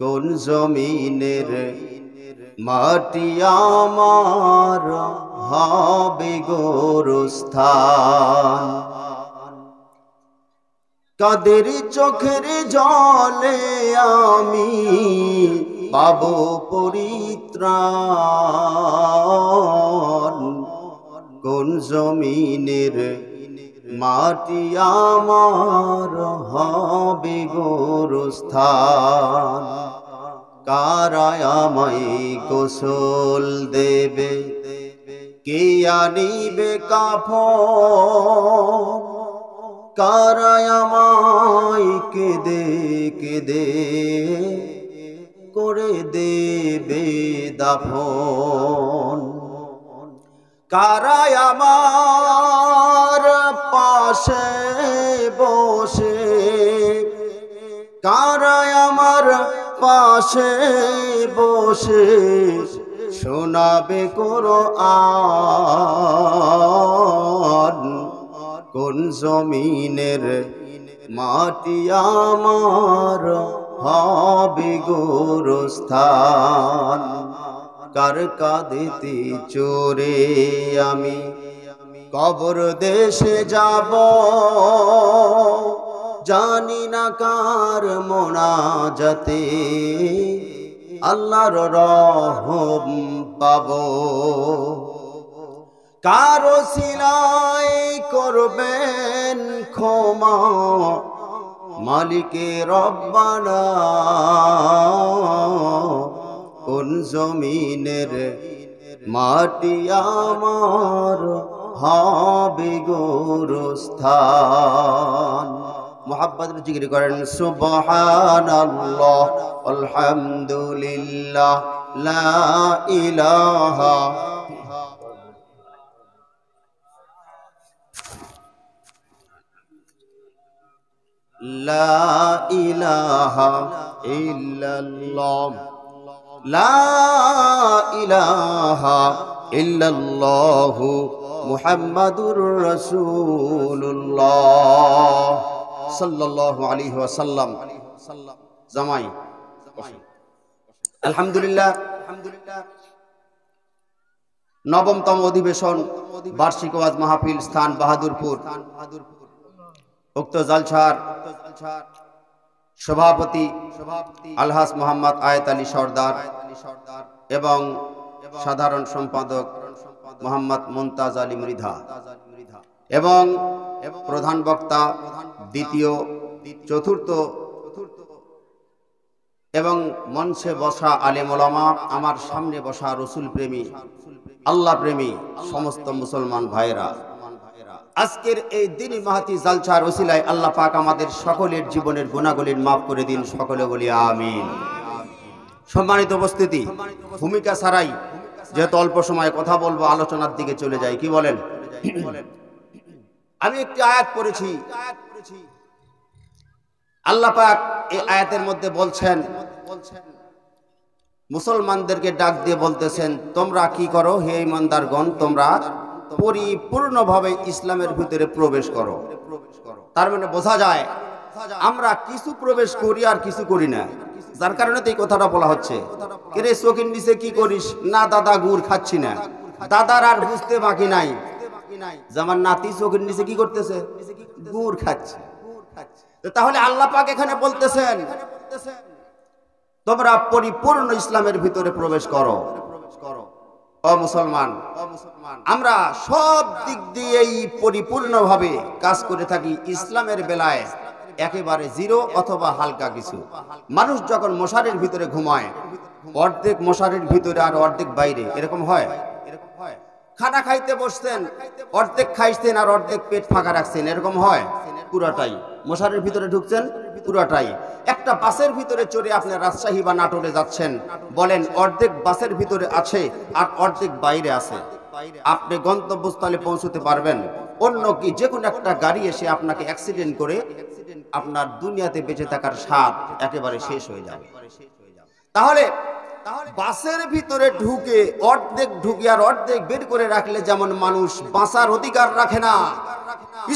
কোন জমিনের মাটি আমার হবে গোরস্থান। কাদের চোখের জলে আমি পাবো পরিত্রাণ। কোন জমিনের মাটি আমার হবে গোরস্থান। কারা আমায় গোসল দেবে, কে আনিবে কাফন। কারা আমায় কেঁদে কেঁদে করে দেবে দাফন। কারা আমার পাশে বসে, কারা আমার পাশে বসে শোনাবে কোরআন। কোন জমিনের মাটি আমার হবে গোরস্থান। কার কাঁধেতে চড়ে আমি কবর দেশে যাব, জানি না কার মোনাজাতে আল্লাহর রহম পাবো। কারো সিলাই করবেন ক্ষমা মালিকে রব্বানা। কোন জমিনের মাটি আমার হবে গোরস্থান। মুহাব্বতের জিকির করেন সুবহানাল্লাহ আলহামদুলিল্লাহ লা ইলাহা লা ইলাহা ইল্লাল্লাহ লা ইলাহা ইল্লাল্লাহু মুহাম্মাদুর রাসূলুল্লাহ সাল্লাল্লাহু আলাইহি ওয়াসাল্লাম। জামাই আলহামদুলিল্লাহ, নবমতম অধিবেশন বার্ষিক ওয়াজ মাহফিল স্থান বাহাদুরপুর। উক্ত জালসার সভাপতি আলহাজ মোহাম্মদ আয়েত আলী সরদার এবং সাধারণ সম্পাদক মোহাম্মদ মুমতাজ আলী মৃধা এবং প্রধান বক্তা দ্বিতীয়, চতুর্থ এবং মঞ্চে বসা আলেম ওলামা, আমার সামনে বসা রসুল প্রেমী, আল্লাহ প্রেমী সমস্ত মুসলমান ভাইরা, আজকের এই দিনই মাহাতি জালসার ওসিলায় আল্লাহ পাক আমাদের সকলের জীবনের গুনাহগুলির মাফ করে দিন। সকলে বলি আমিন। সম্মানিত উপস্থিতি, ভূমিকা ছাড়াই যেহেতু অল্প সময় কথা বলবো, আলোচনার দিকে চলে যাই। কি বলেন? আমি একটি আয়াত পড়েছি, আল্লাহ পাক এই আয়াতের মধ্যে বলছেন, মুসলমানদেরকে ডাক দিয়ে বলতেছেন, তোমরা কি করো হে ঈমানদারগণ, তোমরা পরিপূর্ণভাবে ইসলামের ভিতরে প্রবেশ করো। তার মানে বোঝা যায় আমরা কিছু প্রবেশ করি আর কিছু করি না, যার কারণে তো এই কথাটা বলা হচ্ছে। রে চোখের নিচে কি করিস? না দাদা গুড় খাচ্ছি না। দাদার আর বুঝতে বাকি নাই যে আমার নাতি চোখের নিচে কি করতেছে? গুড় খাচ্ছে। তাহলে আল্লাহ পাক এখানে বলতেছেন তোমরা পরিপূর্ণ ইসলামের ভিতরে প্রবেশ করো। ও মুসলমান, আমরা সব দিক দিয়েই পরিপূর্ণভাবে কাজ করে থাকি। ইসলামের বেলায় একেবারে জিরো অথবা হালকা কিছু। মানুষ যখন মশারির ভিতরে ঘুমায়, অর্ধেক মশারির ভিতরে আর অর্ধেক বাইরে, এরকম হয়। খানা খাইতে বসতেন, অর্ধেক খাইছেন আর অর্ধেক পেট ফাঁকা রাখছেন, এরকম হয়। পুরাটাই মশারির ভিতরে ঢুকছেন, পুরাটাই। একটা বাসের ভিতরে চড়ে আপনি রাজশাহী বা নাটোরে যাচ্ছেন, বলেন অর্ধেক বাসের ভিতরে আছে আর অর্ধেক বাইরে আছে। আপনি গন্তব্যস্থলে পৌঁছতে পারবেন? অন্য কি যে কোনো একটা গাড়ি এসে আপনাকে অ্যাক্সিডেন্ট করে আপনার দুনিয়াতে বেঁচে থাকার স্বাদ একেবারে শেষ হয়ে যাবে। তাহলে বাসের ভিতরে ঢুকে অর্ধেক ঢুকে আর অর্ধেক বের করে রাখলে যেমন মানুষ বাঁচার অধিকার রাখে না,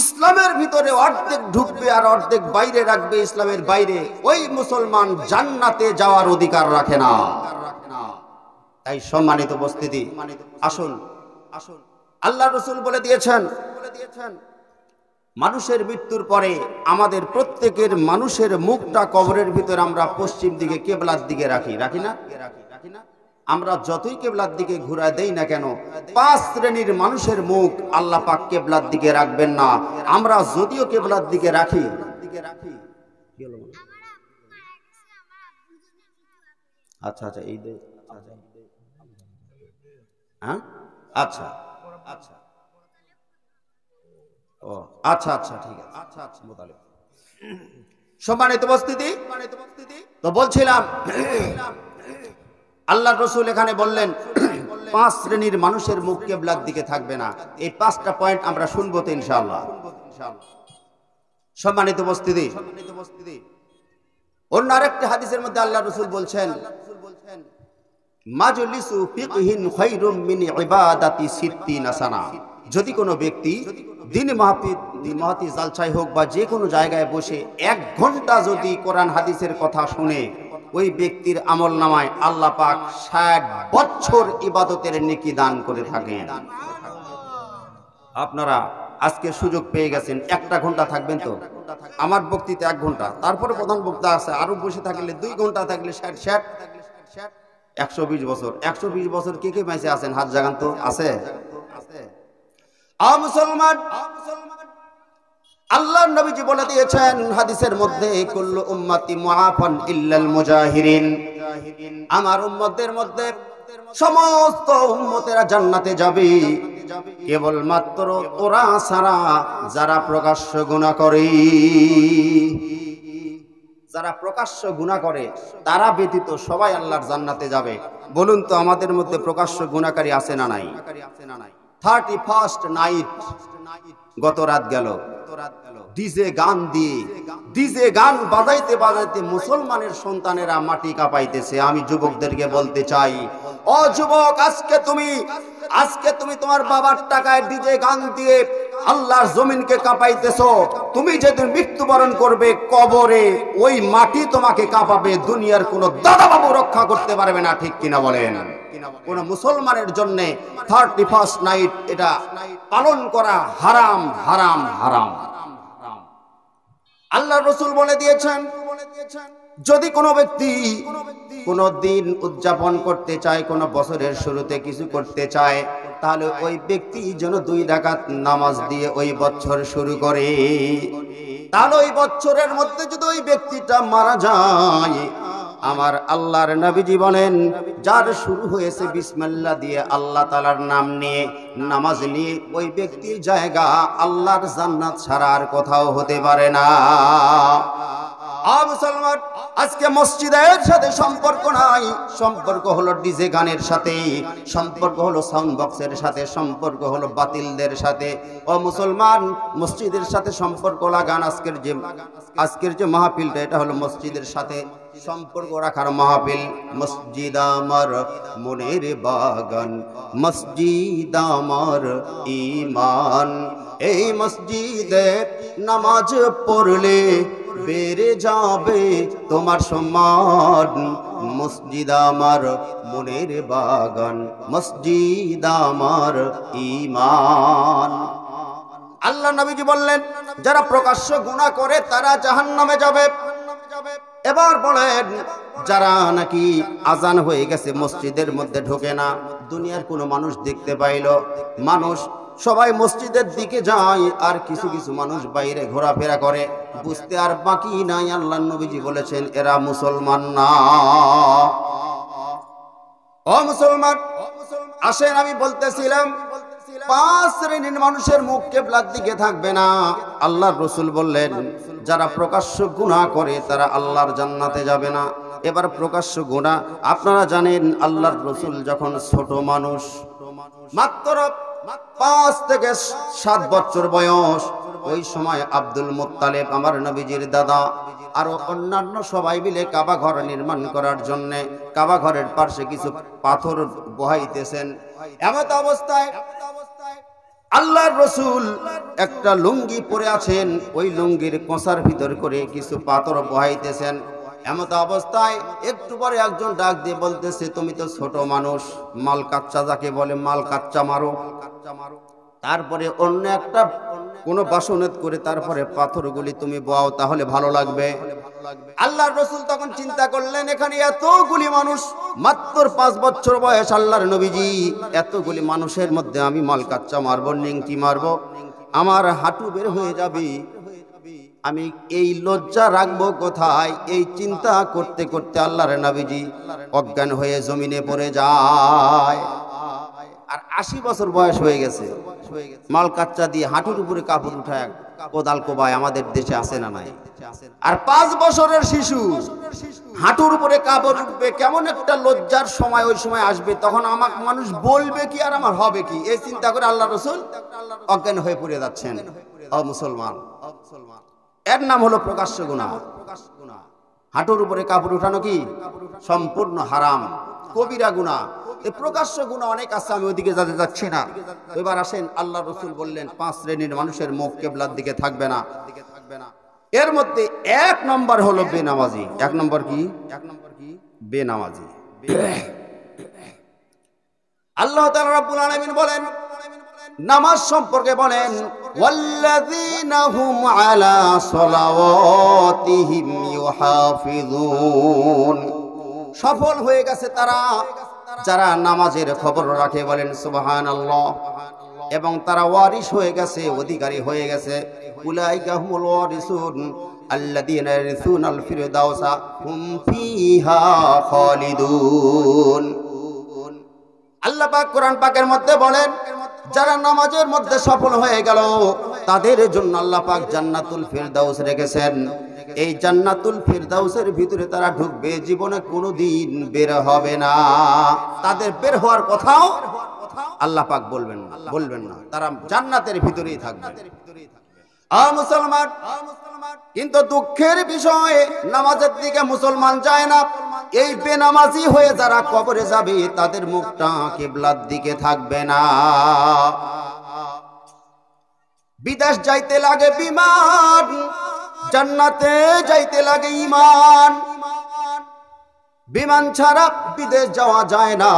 ইসলামের ভিতরে অর্ধেক ঢুকবে আর অর্ধেক বাইরে রাখবে ইসলামের বাইরে, ওই মুসলমান জান্নাতে যাওয়ার অধিকার রাখে না। তাই সম্মানিত উপস্থিতি, আসুন আসুন, আল্লাহ রাসূল বলে দিয়েছেন মানুষের মৃত্যুর পরে আমাদের প্রত্যেকের মানুষের মুখটা কবরের ভিতরে আমরা পশ্চিম দিকে কিবলার দিকে রাখি না? আমরা যতই কিবলার দিকে ঘুরায় দেই না কেন, 5 শ্রেণীর মানুষের মুখ আল্লাহ পাক কিবলার দিকে রাখবেন না। আমরা যদিও কিবলার দিকে রাখি, আচ্ছা আচ্ছা, এই হ্যাঁ, আচ্ছা আচ্ছা, ও আচ্ছা আচ্ছা, ঠিক আছে, আচ্ছা আচ্ছা। সম্মানিত উপস্থিতি, তো বলছিলাম আল্লাহর রাসূল এখানে বললেন 5 শ্রেণীর মানুষের মুখ কিবলার দিকে থাকবে না। এই 5টা পয়েন্ট আমরা শুনবো তো ইনশাআল্লাহ। সম্মানিত উপস্থিতি, অন্য আরেকটা হাদিসের মধ্যে আল্লাহর রাসূল বলছেন মাজলিসু ফিকহিন খায়রুম মিন ইবাদাতি 60 সানা। যদি কোনো ব্যক্তি দিন মাহফিল জালসাই হোক বা যে কোনো জায়গায় বসে 1 ঘন্টা যদি কোরআন হাদিসের কথা শুনে, ওই ব্যক্তির আমলনামায় আল্লাহ পাক 60 বছর ইবাদতের নেকি দান করে থাকেন। আপনারা আজকে সুযোগ পেয়ে গেছেন, 1টা ঘন্টা থাকবেন তো? আমার বক্তৃতা 1 ঘন্টা, তারপরে প্রধান বক্তা আছে, আরো বসে থাকলে 2 ঘন্টা থাকলে 60 120 বছর। 120 বছর কে কে বেঁচে আছেন? হাত জাগান তো। আছে? মুসলমান, আল্লাহর নবীজি বলে দিয়েছেন হাদিসের মধ্যে কুল্লু উম্মতি মুআফান ইল্লাল মুজাহিরিন, আমার উম্মতের মধ্যে সমস্ত উম্মতেরা জান্নাতে যাবে, কেবলমাত্র ওরা ছাড়া যারা প্রকাশ্য গুনাহ করে। যারা প্রকাশ্য গুনাহ করে তারা ব্যতীত সবাই আল্লাহর জান্নাতে যাবে। বলুন তো আমাদের মধ্যে প্রকাশ্য গুনাহকারী আছে না নাই? 31st নাইট, গত রাত গেল, ডিজে গান দিয়ে, ডিজে গান বাজাইতে বাজাইতে মুসলমানের সন্তানেরা মাটি কাঁপাইতেছে। আমি যুবকদেরকে বলতে চাই, ও যুবক, আজকে তুমি তোমার বাবার টাকায় ডিজে গান দিয়ে আল্লাহর জমিনকে কাঁপাইতেছো। তুমি যেদিন মৃত্যুবরণ করবে কবরে, ওই মাটি তোমাকে কাঁপাবে, দুনিয়ার কোনো দাদাবাবু রক্ষা করতে পারবে না। ঠিক কিনা বলেন? কোন মুসলমানের জন্য 31st নাইট এটা পালন করা হারাম, হারাম, হারাম। আল্লাহর রাসূল বলে দিয়েছেন যদি কোনো ব্যক্তি কোনো দিন উদযাপন করতে চায়, কোনো বছরের শুরুতে কিছু করতে চায়, তাহলে ওই ব্যক্তি যেন 2 রাকাত নামাজ দিয়ে ওই বছর শুরু করে। তাহলে ওই বছরের মধ্যে যদি ওই ব্যক্তিটা মারা যায়, আমার আল্লাহর নবীজি বলেন যার শুরু হয়েছে বিসমিল্লাহ দিয়ে, আল্লাহ তাআলার নাম নিয়ে, নামাজ নিয়ে, ওই ব্যক্তির জায়গা আল্লাহর জান্নাত ছাড়া আর কোথাও হতে পারে না। মুসলমান, আজকে মসজিদের সাথে সম্পর্ক নাই, সম্পর্ক হলো ডিজে গানের সাথে, সম্পর্ক হলো সাউন্ড বক্সের সাথে, সম্পর্ক হলো বাতিলদের সাথে। ও মুসলমান, মসজিদের সাথে সম্পর্ক লাগান। আজকের যে মাহফিলটা, এটা হলো মসজিদের সাথে সম্পর্ক রাখার মাহফিল। মসজিদ আমার মনের বাগান, মসজিদ আমার ঈমান, এই মসজিদে নামাজ পড়লে বেড়ে যাবে তোমার সম্মান। মসজিদ আমার মনের বাগান, মসজিদ আমার ঈমান। আল্লাহ নবীজি বললেন যারা প্রকাশ্য গুনাহ করে তারা জাহান্নামে যাবে। এবার বলেন যারা নাকি আজান হয়ে গেছে মসজিদের মধ্যে ঢোকে না, দুনিয়ার কোনো মানুষ দেখতে পাইল, মানুষ সবাই মসজিদের দিকে যায় আর কিছু কিছু মানুষ বাইরে ঘোরাফেরা করে, বুঝতে আর বাকি নাই, আল্লাহর নবীজি বলেছেন এরা মুসলমান না। ও মুসলমান, আসেন আমি বলতেছিলাম 5 শ্রেণীর মানুষের মুখ কিবলার দিকে থাকবে না। আল্লাহর রাসূল বললেন যারা প্রকাশ্য গুনাহ করে তারা আল্লাহর জান্নাতে যাবে না। এবার প্রকাশ্য গুনাহ, আপনারা জানেন আল্লাহর রাসূল যখন ছোট মানুষ, মাত্র 5 থেকে 7 বছর বয়স, ওই সময় আব্দুল মুত্তালিব আমার নবীজির দাদা আর অন্যান্য সবাই মিলে কাবা ঘর নির্মাণ করার জন্য কাবা ঘরের পাশে কিছু পাথর বহাইতেছেন। এমত অবস্থায় আল্লাহর রাসূল একটা লুঙ্গি পরে আছেন, ওই লুঙ্গির কোঁচার ভিতর করে কিছু পাথর বহাইতেছেন। এমত অবস্থায় একটু পরে একজন ডাক দিয়ে বলতেছে, তুমি তো ছোট মানুষ, মাল কাচ্চা যাকে বলে মাল কাচ্চা মারো। তারপরে অন্য একটা কোন বাসনত করে তারপরে পাথরগুলি তুমি বও, তাহলে ভালো লাগবে। আল্লাহর রাসূল তখন চিন্তা করলেন, এখানে এতগুলি মানুষ, মাত্র 5 বছর বয়স আল্লাহর নবীজি, এতগুলি মানুষের মধ্যে আমি মাল কাচ্চা মারবো, নিংটি মারবো, আমার হাঁটু বের হয়ে যাবে, আমি এই লজ্জা রাখবো কোথায়? এই চিন্তা করতে করতে আল্লাহর নবীজি অজ্ঞান হয়ে জমিনে পড়ে যায়। আর 80 বছর বয়স হয়ে গেছে, মাল কাচ্চা দিয়ে হাঁটুর উপরে কাপড় উঠায় কোদাল কোবায়, আমাদের দেশে আছে না নাই? আর 5 বছরের শিশু হাঁটুর উপরে কাপড় উঠবে, কেমন একটা লজ্জার সময় ওই সময় আসবে, তখন আমাকে মানুষ বলবে কি আর আমার হবে কি? এই চিন্তা করে আল্লাহর রাসূল অজ্ঞান হয়ে পড়ে যাচ্ছেন। ও মুসলমান, এর নাম হলো প্রকাশ্য গুনাহ। হাঁটুর উপরে কাপড় উঠানো কি সম্পূর্ণ হারাম, কবিরা গুনাহ। এই প্রকাশ্য গুনাহ অনেক আছে, আমি ওইদিকে যেতে যাচ্ছি না। এবার আসেন, আল্লাহর রাসূল বললেন 5 শ্রেণীর মানুষের মুখ কিবলার দিকে থাকবে না। এর মধ্যে 1 নম্বর হলো বেনামাজি। 1 নম্বর কি? বেনামাজি। আল্লাহ তাআলা রাব্বুল আলামিন বলেন, নামাজ সম্পর্কে বলেন, ওয়াল্লাযীনা হুম আলা সালাওয়াতিহিম ইউহাফিজুন। সফল হয়ে গেছে তারা যারা নামাজের খবর রাখে, বলেন সুবহানাল্লাহ। এবং তারা ওয়ারিস হয়ে গেছে, অধিকারী হয়ে গেছে। উলাইকা হুমুল ওয়ারিসুন আল্লাযীনা ইয়ারিসুনাল ফিরদাউসা হুম ফিহা খালিদুন। আল্লাহ পাক কোরআন পাকের মধ্যে বলেন, যারা নামাজের মধ্যে সফল হয়ে গেল তাদের জন্য আল্লাহ পাক জান্নাতুল ফিরদাউস রেখেছেন। এই জান্নাতুল ফিরদাউসের ভিতরে তারা ঢুকবে, জীবনে কোনোদিন বের হবে না। তাদের বের হওয়ার কথাও আল্লাহ পাক বলবেন না, তারা জান্নাতের ভিতরেই থাকবে। মুসলমান, কিন্তু দুঃখের বিষয় নামাজের দিকে মুসলমান যায় না। এই বেনামাজি হয়ে যারা কবরে যাবে তাদের মুখটা কিবলার দিকে থাকবে না। বিদেশ যাইতে লাগে বিমান, জান্নাতে যাইতে লাগে ঈমান। বিমান ছাড়া বিদেশ যাওয়া যায় না,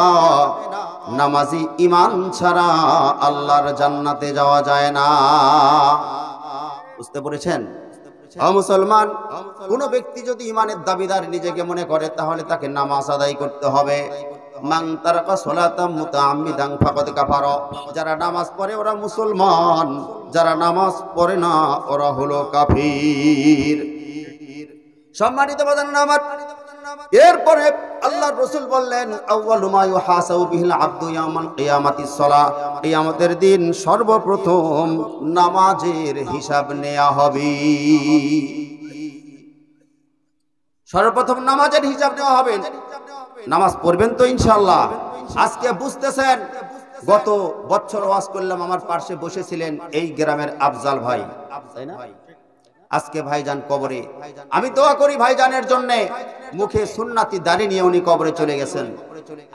নামাজি ঈমান ছাড়া আল্লাহর জান্নাতে যাওয়া যায় না। বুঝতে পেরেছেন? মুসলমান, কোন ব্যক্তি যদি ইমানের দাবিদার নিজেকে মনে করে তাহলে তাকে নামাজ আদায় করতে হবে। মান তারাকা সালাতাম মুতাআম্মিদান ফাকাদ কাফারা। যারা নামাজ পড়ে ওরা মুসলমান, যারা নামাজ পড়ে না ওরা হলো কাফির। সম্মানিত বাজান আমার, এরপরে আল্লাহর রাসূল বললেন, আউয়ালু মা ইউহাসাবু বিহিল আবদু ইয়াউমাল কিয়ামাতিস সালাহ। কিয়ামতের দিন সর্বপ্রথম নামাজের হিসাব নেওয়া হবে। সর্বপ্রথম নামাজের হিসাব নেওয়া হবে। নামাজ পড়বেন তো ইনশাআল্লাহ? আজকে বুঝতেছেন, গত বছর ওয়াজ করলাম, আমার পাশে বসেছিলেন এই গ্রামের আফজাল ভাই, তাই না? আজকে ভাইজান কবরে, আমি দোয়া করি ভাইজানের জন্য। মুখে সুন্নাতি দাড়ি নিয়ে উনি কবরে চলে গেছেন।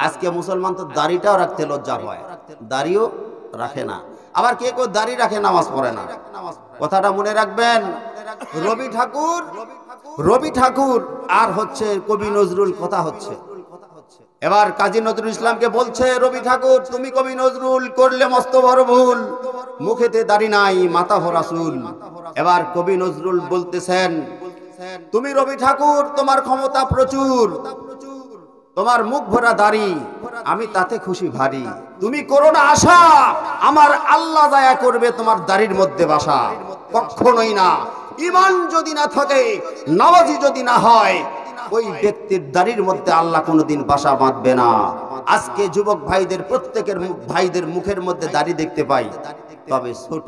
আজকে মুসলমান তো দাড়িটাও রাখতে লজ্জা হয়, দাড়িও রাখে না। আবার কে কেউ দাড়ি রাখে, নামাজ পড়ে না। কথাটা মনে রাখবেন। রবি ঠাকুর আর হচ্ছে কবি নজরুল কথা হচ্ছে। এবার কাজী নজরুল ইসলামকে বলছে, রবি ঠাকুর তুমি কবি নজরুল করলে মস্ত বড় ভুল, মুখেতে দাড়ি নাই, মাথা ভরা চুল। এবার কবি নজরুল বলতেছেন, তুমি রবি ঠাকুর তোমার ক্ষমতা প্রচুর, তোমার মুখ ভরা দাড়ি, আমি তাতে খুশি ভারী। তুমি করো না আশা, আমার আল্লাহ দয়া করবে তোমার দাড়ির মধ্যে বাসা। কখনোই না। ঈমান যদি না থাকে, নামাজি যদি না হয়, ওই ব্যক্তির দাড়ির মধ্যে আল্লাহ কোনোদিন বাসা বাঁধবে না। আজকে যুবক ভাইদের প্রত্যেকের ভাইদের মুখের মধ্যে দাড়ি দেখতে পাই, তবে ছোট।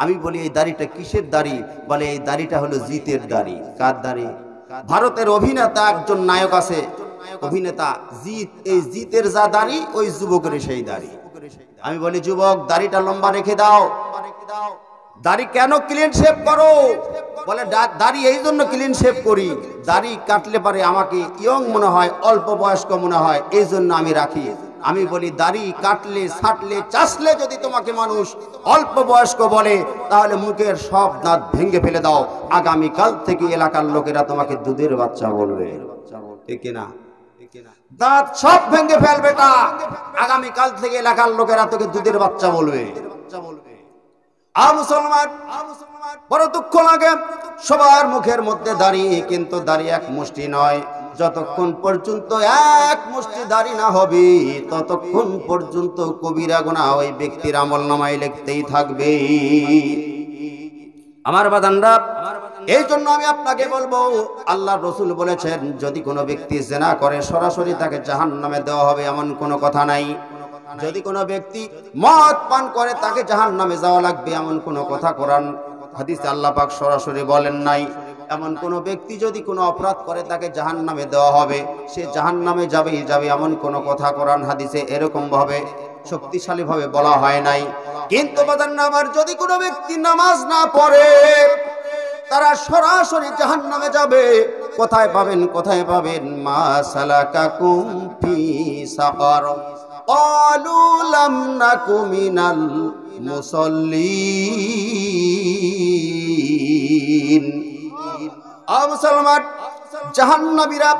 আমি বলি এই দাড়িটা কিসের দাড়ি? বলে এই দাড়িটা হলো জিতের দাড়ি। কার দাড়ি? ভারতের অভিনেতা একজন নায়ক আছে, অভিনেতা জিত। এই জিতের যা দাড়ি, ওই যুবকের সেই দাড়ি। আমি বলি যুবক, দাড়িটা লম্বা রেখে দাও। দাড়ি কেন ক্লিন শেভ করো? বলে দাড়ি এই জন্য ক্লিন শেভ করি, দাড়ি কাটলে পারে আমাকে ইয়ং মনে হয়, অল্প বয়স্ক মনে হয়, এই জন্য আমি রাখি। আমি বলি দাড়ি কাটলে, ছাটলে, চাষলে যদি তোমাকে মানুষ অল্প বয়স্ক বলে, তাহলে মুখের সব দাঁত ভেঙে ফেলে দাও। আগামীকাল থেকে এলাকার লোকেরা তোমাকে দুধের বাচ্চা বলবে, ঠিক না? দাঁত সব ভেঙে ফেলবে, তা আগামীকাল থেকে এলাকার লোকেরা তোকে দুধের বাচ্চা বলবে। মুসলমান, বড় দুঃখ লাগে, সবার মুখের মধ্যে দাড়ি, কিন্তু দাড়ি এক মুষ্টি নয়। যতক্ষণ পর্যন্ত এক মুষ্টি দাড়ি না হবে, ততক্ষণ পর্যন্ত কবিরা গুনাহ ওই ব্যক্তির আমলনামায় লিখতেই থাকবে। আমার বাদানরা, এই জন্য আমি আপনাকে বলবো, আল্লাহর রাসূল বলেছেন যদি কোনো ব্যক্তি জিনা করে সরাসরি তাকে জাহান্নামে দেওয়া হবে, এমন কোনো কথা নাই। যদি কোনো ব্যক্তি মদ পান করে তাকে জাহান্নামে যাওয়া লাগবে, এমন কোনো কথা কোরআন হাদিসে আল্লাহ পাক সরাসরি বলেন নাই। এমন কোন ব্যক্তি যদি কোনো অপরাধ করে তাকে জাহান্নামে দেওয়া হবে, সে জাহান্নামে যাবেই যাবে, এমন কোনো কথা কোরআন হাদিসে এরকম ভাবে শক্তিশালী ভাবে বলা হয় নাই। কিন্তু বাদান্না, আবার যদি কোনো ব্যক্তি নামাজ না পড়ে, তারা সরাসরি জাহান্নামে যাবে। কোথায় পাবেন, কোথায় পাবেন? মা সালাকাকুম ফি সাকার ক্বালু লাম নাকু মিনাল মুসাল্লিন। মুসলমান, জাহান্নামীরা,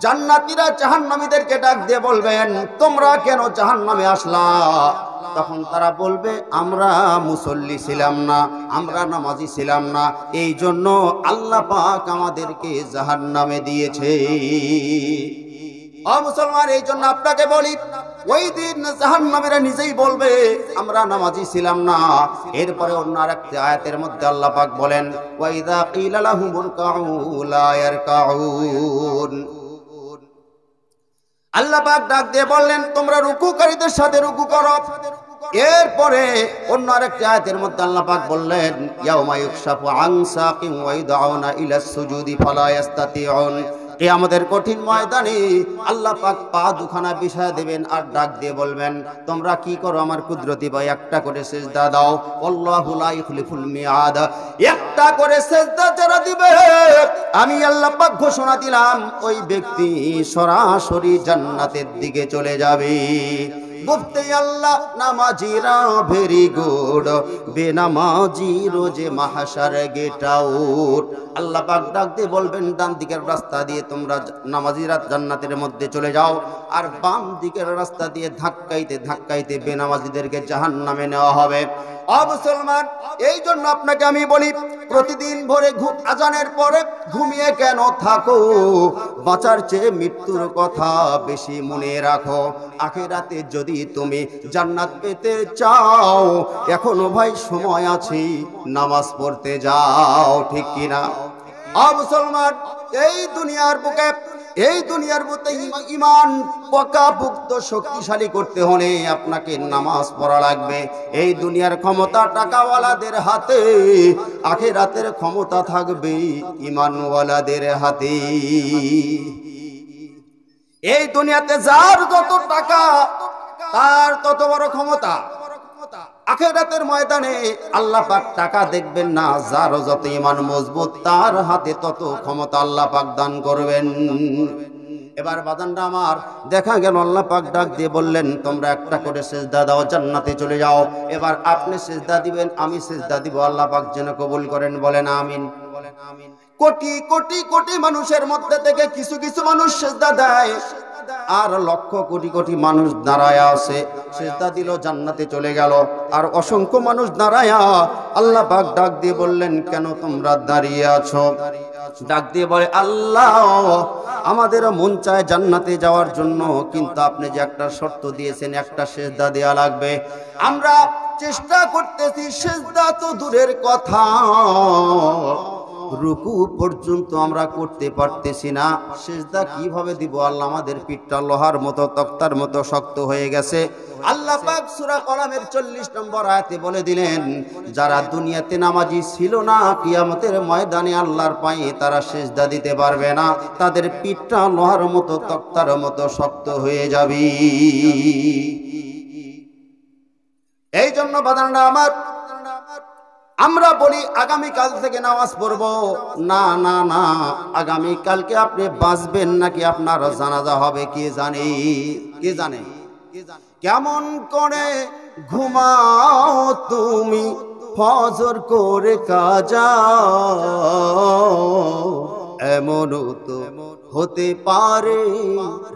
জান্নাতীরা জাহান্নামীদেরকে ডাক দিয়ে বলবেন, তোমরা কেন জাহান্নামে আসলা? তখন তারা বলবে, আমরা মুসল্লি ছিলাম না, আমরা নামাজি ছিলাম না, এই জন্য আল্লাহ পাক আমাদেরকে জাহান্নামে দিয়েছে। মুসলমান, এই জন্য আপনাকে বলি, ওই দিন জাহান্নামীরা নিজেই বলবে আমরা নামাজি ছিলাম না। এরপরে অন্য আরেকটি আয়াতের মধ্যে আল্লাহ পাক বলেন, ওয়াইদা কিলা লাহুমুর কাউ লা ইয়ারকাউন। আল্লাহ পাক ডাক দিয়ে বললেন, তোমরা রুকুকারীদের সাথে রুকু করো। এরপরে অন্য আরেকটি আয়াতের মধ্যে আল্লাহ পাক বললেন, ইয়াউমা ইউকশাফু আন সাকিন ওয়া ইদউনা ইলাস সুজুদি ফালা ইস্তাতিউন। কিয়ামতের কঠিন ময়দানে আল্লাহ পাক পা দুখানা বিছায়া দেবেন আর ডাক দিয়ে বলবেন, তোমরা কি করো আমার কুদরতি ভাই, একটা করে সিজদা দাও। আল্লাহু লা ইখলিফুল মিআদ। একটা করে সিজদা যারা দিবে, আমি আল্লাহ পাক ঘোষণা দিলাম ওই ব্যক্তি সরাসরি জান্নাতের দিকে চলে যাবে। বলতে আল্লাহ, নামাজিরা ভেরি গুড, বেনামাজি রোজে মাহশার গেট আউট। আল্লাহ পাক ডাক দিয়ে বলবেন, ডান দিকের রাস্তা দিয়ে তোমরা নামাজিরা জান্নাতের মধ্যে চলে যাও, আর বাম দিকের রাস্তা দিয়ে ধাক্কাইতে ধাক্কাইতে বেনামাজিদেরকে জাহান্নামে নেওয়া হবে। মুসলমান, এই জন্য আপনাকে আমি বলি, প্রতিদিন ভোরে আজানের পরে ঘুমিয়ে কেন থাকো? বাঁচার চেয়ে মৃত্যুর কথা বেশি মনে রাখো। আখিরাতে যদি তুমি জান্নাত পেতে চাও, এখনো ভাই সময় আছে, নামাজ পড়তে যাও, ঠিক কিনা? মুসলমান, এই দুনিয়ার বুকে ঈমান পাকাপোক্ত শক্তিশালী করতে হলে আপনাকে নামাজ পড়া লাগবে। এই দুনিয়ার ক্ষমতা টাকাওয়ালাদের হাতে, আখিরাতের ক্ষমতা থাকবে ঈমানওয়ালাদের হাতে। এই দুনিয়াতে যার যত টাকা, তার তত বড় ক্ষমতা। আখিরাতের ময়দানে আল্লাহ পাক টাকা দেখবেন না, যার যত ঈমান মজবুত তার হাতে তত ক্ষমতা আল্লাহ পাক দান করবেন। এবার বাজানরা আমার, দেখা গেল আল্লাহ পাক ডাক দিয়ে বললেন, তোমরা একটা করে সিজদা দাও, জান্নাতে চলে যাও। এবার আপনি সিজদা দিবেন, আমি সিজদা দিব, আল্লাহ পাক যেন কবুল করেন, বলেন আমিন। কোটি কোটি কোটি মানুষের মধ্যে থেকে কিছু কিছু মানুষ সিজদা দেয়, আর লক্ষ কোটি কোটি মানুষ দাঁড়ায়া আছে, সিজদা দিল, জান্নাতে চলে গেল। আর অসংখ্য মানুষ দাঁড়ায়া, আল্লাহ পাক ডাক দিয়ে বললেন, কেন তোমরা দাঁড়িয়ে আছো? ডাক দিয়ে বলে, আল্লাহ, আমাদের মন চায় জান্নাতে যাওয়ার জন্য, কিন্তু আপনি যে একটা শর্ত দিয়েছেন, একটা সিজদা দেয়া লাগবে। আমরা চেষ্টা করতেছি, সিজদা তো দূরের কথা, রুকু পর্যন্ত আমরা করতে পারতেছি না, সিজদা কিভাবে দিব? আল্লাহ, আমাদের পিঠটা লোহার মতো, তক্তার মতো শক্ত হয়ে গেছে। আল্লাহ পাক সূরা কলামের 40 নম্বর আয়াতে বলে দিলেন, যারা দুনিয়াতে নামাজি ছিল না, কিয়ামতের ময়দানে আল্লাহর পায়ে তারা সিজদা দিতে পারবে না, তাদের পিঠটা লোহার মতো, তক্তার মতো শক্ত হয়ে যাবে। এই জন্য বাদানরা আমার, আমরা বলি আগামীকাল থেকে নামাজ পড়বো, না না না, আগামীকালকে আপনি বাঁচবেন নাকি আপনার জানাজা হবে কে জানে, কে জানে। কেমন করে ঘুমাও তুমি ফজর করে কাজা, এমনও তো হতে পারে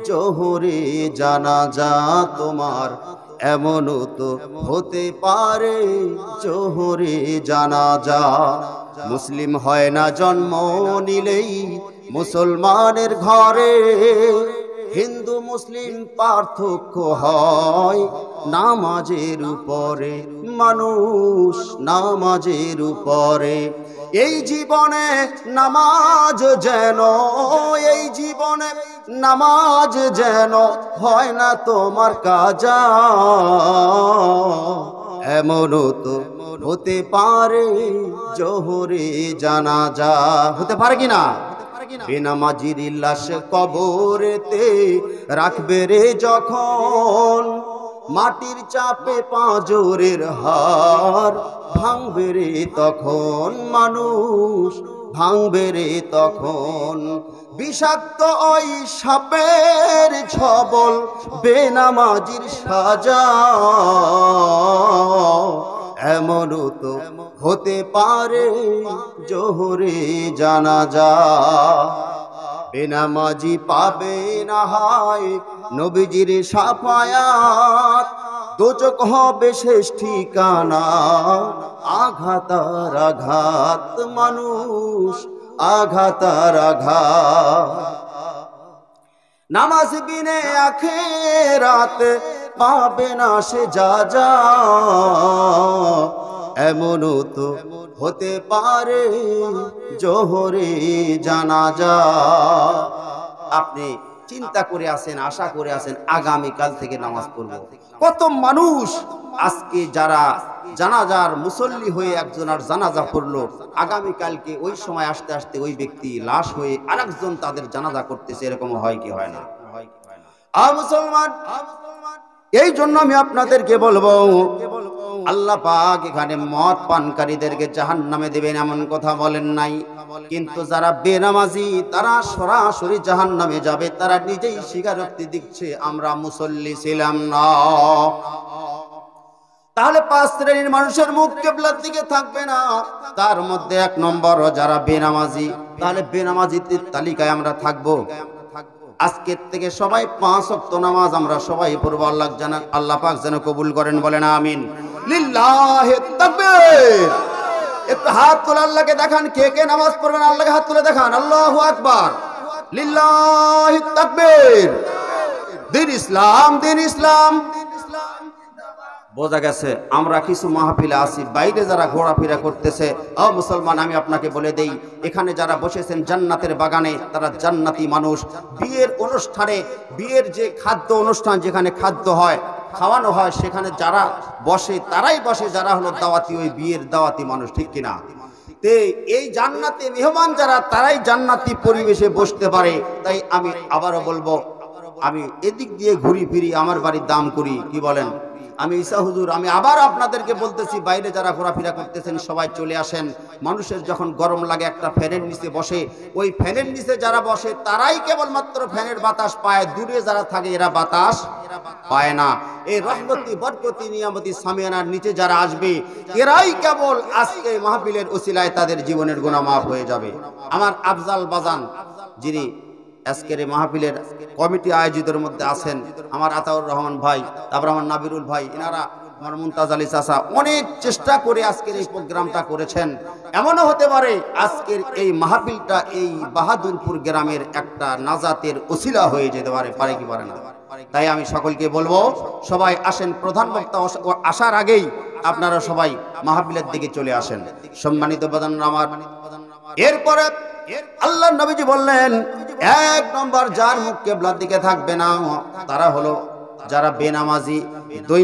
জোহরে জানাজা তোমার, এমনও তো হতে পারে জোহরে জানাজা। মুসলিম হয় না জন্ম নিলেই মুসলমানের ঘরে, হিন্দু মুসলিম পার্থক্য হয় নামাজের উপরে, মানুষ নামাজের উপরে। এই জীবনে নামাজ যেন, এই জীবনে নামাজ যেন হয় না তোমার কাজা, এমনও তো হতে পারে জোহরে জানাজা। হতে পারে কিনা? বেনামাজির লাশ কবরেতে রাখবে রে যখন, মাটির চাপে পাঁজরের হার ভাঙবে রে তখন, মানুষ ভাঙবে রে তখন। বিষাক্ত ওই সাপের ছবল বেনামাজির সাজা, এমনও তো হতে পারে জোহরে জানাজা। বেনামাজি পাবে না হয় নবীজির শাফায়াত, দোজখ হবে শেষ ঠিকানা, আঘাত আর আঘাত মানুষ, আঘাত আর আঘাত। নামাজ বিনে আখিরাত পাবে না সে যা যা, এমনও তো হতে পারে জোহরে জানাজা। আপনি চিন্তা করে আছেন, আশা করে আছেন আগামীকাল থেকে নামাজ পড়ব। কত মানুষ আজকে যারা জানাজার মুসল্লি হয়ে একজনের জানাজা পড়লো, আগামীকালকে ওই সময় আসতে আসতে ওই ব্যক্তি লাশ হয়ে আরেকজন তাদের জানাজা করতেছে। এরকম হয় কি হয় না? মুসলমান, এই জন্য আমি আপনাদেরকে বলবো, আল্লাহ পাক এখানে মদ পানকারীদেরকে জাহান্নামে দেবেন এমন কথা বলেন নাই, কিন্তু যারা বেনামাজি তারা সরাসরি জাহান্নামে যাবে। তারা নিজেই স্বীকারোক্তি দিচ্ছে আমরা মুসল্লি ছিলাম না। তাহলে 5 শ্রেণীর মানুষের মুখ কিবলার দিকে থাকবে না, তার মধ্যে 1 নম্বর যারা বেনামাজি। তাহলে বেনামাজিদের তালিকায় আমরা থাকবো। আজকের থেকে সবাই 5 ওয়াক্ত নামাজ আমরা সবাই পড়ব। আল্লাহ পাক যেন কবুল করেন, বলেন আমিন। লিল্লাহি তাকবীর। একটু হাত তুলে আল্লাহকে দেখান, কে কে নামাজ পড়বেন আল্লাহকে হাত তুলে দেখান। আল্লাহু আকবার, লিল্লাহি তাকবীর। দিন ইসলাম, দিন ইসলাম। বোঝা গেছে? আমরা কিছু মাহফিলে আছি, বাইরে যারা ঘোরাফেরা করতেছে, ও মুসলমান আমি আপনাকে বলে দেই, এখানে যারা বসেছেন জান্নাতের বাগানে তারা জান্নাতি মানুষ। বিয়ের অনুষ্ঠানে, বিয়ের যে খাদ্য অনুষ্ঠান যেখানে খাদ্য হয়, খাওয়ানো হয়, সেখানে যারা বসে তারাই বসে যারা হলো দাওয়াতি, ওই বিয়ের দাওয়াতি মানুষ, ঠিক কিনা? তে এই জান্নাতি মেহমান যারা, তারাই জান্নাতি পরিবেশে বসতে পারে। তাই আমি আবারও বলবো, আমি এদিক দিয়ে ঘুরি ফিরি, আমার বাড়ির দাম করি, কি বলেন? আমি ঈসা হুজুর, আমি আবার আপনাদেরকে বলতেছি, বাইরে যারা ঘোরাফেরা করতেছেন সবাই চলে আসেন। মানুষের যখন গরম লাগে একটা ফ্যানের নিচে বসে, ওই ফ্যানের নিচে যারা বসে তারাই কেবলমাত্র ফ্যানের বাতাস পায়, দূরে যারা থাকে এরা বাতাস পায় না। এই রহমতি বরকতি নিয়ামতি সামিয়ানার নিচে যারা আসবে এরাই কেবল আজকে মাহফিলের ওসিলায় তাদের জীবনের গুনাহ মাফ হয়ে যাবে। আমার আফজাল বাজান যিনি আজকের এই মাহফিলের কমিটি আয়োজিতের মধ্যে আছেন, আমার আতাউর রহমান ভাই, তারপর আমার নাবিরুল ভাই, এনারা, আমার মুমতাজ আলী চাচা অনেক চেষ্টা করে আজকের এই প্রোগ্রামটা করেছেন। এমনও হতে পারে আজকের এই মাহফিলটা এই বাহাদুরপুর গ্রামের একটা নাজাতের ওসিলা হয়ে যেতে পারে, পারে কি পারে না? তাই আমি সকলকে বলবো, সবাই আসেন। প্রধান বক্তা আসার আগেই আপনারা সবাই মাহফিলের দিকে চলে আসেন। সম্মানিত বাজানরা আমার, এরপরে আল্লাহ নবীজি বললেন 1 নম্বর যার মুখ কিবলার দিকে থাকবে না তারা হলো যারা বেনামাজি। 2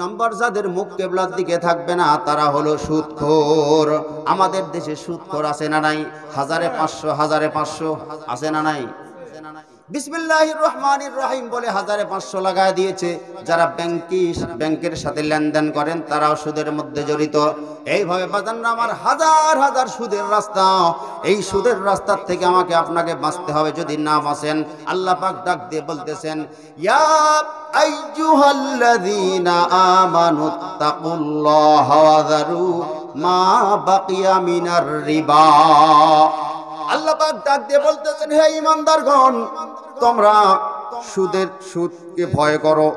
নম্বর যাদের মুখ কিবলার দিকে থাকবে না তারা হলো সুদখোর। আমাদের দেশে সুদখোর আছে না নাই? 1500 আছে না নাই? বিসমিল্লাহির রহমানির রহিম বলে 1500 লাগায় দিয়েছে। যারা ব্যাংকের সাথে লেনদেন করেন তারাও সুদের মধ্যে জড়িত। এইভাবে বাজানরা আমার হাজার হাজার সুদের রাস্তা, এই সুদের রাস্তার থেকে আমাকে আপনাকে বাঁচতে হবে। যদি না বাঁচেন আল্লাহ পাক ডাক দিয়ে বলতেছেন, ইয়া আইয়ুহাল্লাযীনা আমানুত্তাকুল্লাহা ওয়া যারু মা বাকিয়া মিনার রিবা। আল্লাহ পাক ডাক দিয়ে বলতেছেন, হে ঈমানদারগণ, তোমরা সুদকে ভয় করো।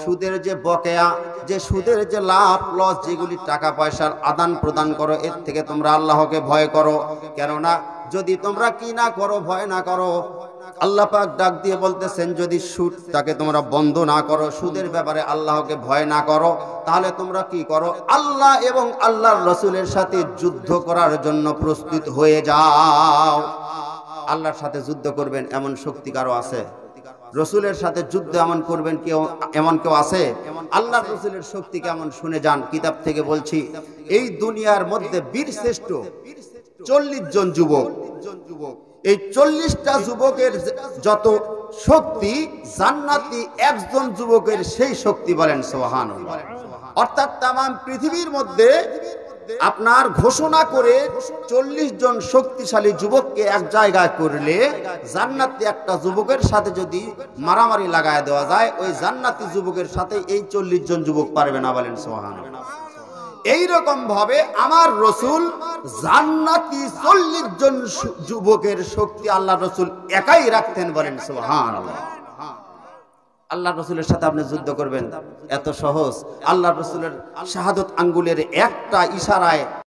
সুদের যে বকেয়া, যে সুদের যে লাভ লস, যেগুলি টাকা পয়সার আদান প্রদান করো, এর থেকে তোমরা আল্লাহকে ভয় করো। কেননা যদি তোমরা কি না করো, ভয় না করো, আল্লাহ পাক ডাক দিয়ে বলতেছেন, যদি সুদটাকে তোমরা বন্ধ না করো, সুদের ব্যাপারে আল্লাহকে ভয় না করো, তাহলে তোমরা কি করো, আল্লাহ এবং আল্লাহর রাসূলের সাথে যুদ্ধ করার জন্য প্রস্তুত হয়ে যাও। আল্লাহর সাথে যুদ্ধ করবেন এমন শক্তি কারো আছে? রসুলের সাথে যুদ্ধ এমন কেউ আছে? আল্লাহর রসুলের শক্তি কেমন শুনে যান। কিতাব থেকে বলছি, এই দুনিয়ার মধ্যে বীর শ্রেষ্ঠ 40 জন যুবক, এই 40টা যুবকের যত শক্তি, জান্নাতি একজন যুবকের সেই শক্তি, বলেন সুবহানাল্লাহ। অর্থাৎ তামাম পৃথিবীর মধ্যে আপনার ঘোষণা করে 40 জন শক্তিশালী যুবককে এক জায়গায় করলে, জান্নাতি একটা যুবকের সাথে যদি মারামারি লাগায় দেওয়া যায়, ওই জান্নাতি যুবকের সাথে এই 40 জন যুবক পারবে না, বলেন সুবহানাল্লাহ। এইরকম ভাবে আমার রসুল জান্নাতি 40 জন যুবকের শক্তি আল্লাহ রসুল একাই রাখতেন, বলেন সুবহানাল্লাহ। আল্লাহ রসুলের সাথে আপনি যুদ্ধ করবেন এত সহজ? আল্লাহ রসুলের শাহাদত আঙ্গুলের একটা ইশারায়